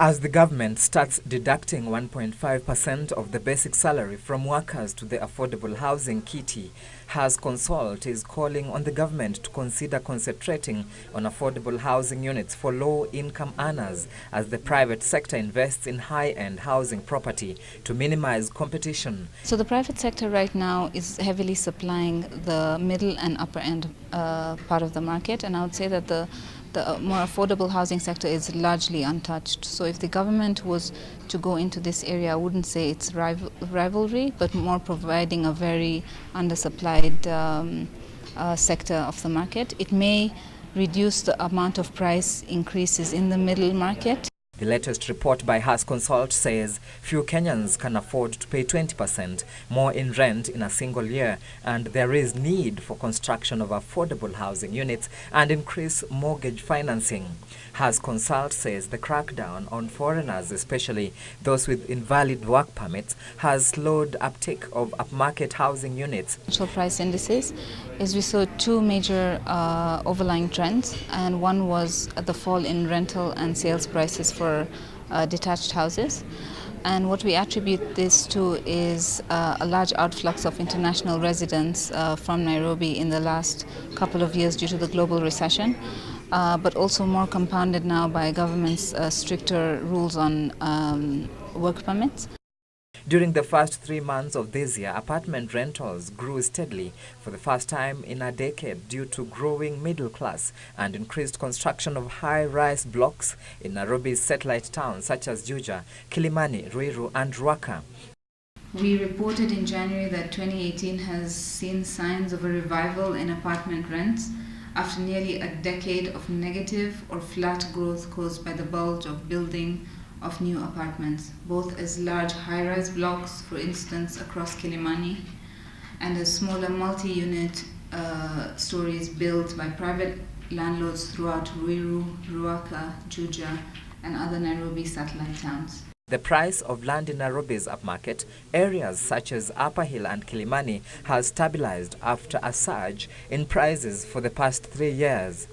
As the government starts deducting 1.5% of the basic salary from workers to the affordable housing kitty, HassConsult is calling on the government to consider concentrating on affordable housing units for low-income earners as the private sector invests in high-end housing property to minimize competition. So the private sector right now is heavily supplying the middle and upper end part of the market, and I would say that the more affordable housing sector is largely untouched. So if the government was to go into this area, I wouldn't say it's rivalry, but more providing a very undersupplied sector of the market. It may reduce the amount of price increases in the middle market. The latest report by HassConsult says few Kenyans can afford to pay 20% more in rent in a single year, and there is need for construction of affordable housing units and increase mortgage financing. HassConsult says the crackdown on foreigners, especially those with invalid work permits, has slowed uptake of upmarket housing units. Price indices is we saw two major overlying trends, and one was the fall in rental and sales prices for detached houses. And what we attribute this to is a large outflux of international residents from Nairobi in the last couple of years due to the global recession, but also more compounded now by government's stricter rules on work permits. During the first 3 months of this year, apartment rentals grew steadily for the first time in a decade due to growing middle class and increased construction of high-rise blocks in Nairobi's satellite towns such as Juja, Kilimani, Ruiru and Ruaka. We reported in January that 2018 has seen signs of a revival in apartment rents after nearly a decade of negative or flat growth caused by the bulge of building of new apartments, both as large high-rise blocks, for instance, across Kilimani, and as smaller multi-unit stories built by private landlords throughout Ruiru, Ruaka, Juja, and other Nairobi satellite towns. The price of land in Nairobi's upmarket areas such as Upper Hill and Kilimani has stabilized after a surge in prices for the past 3 years.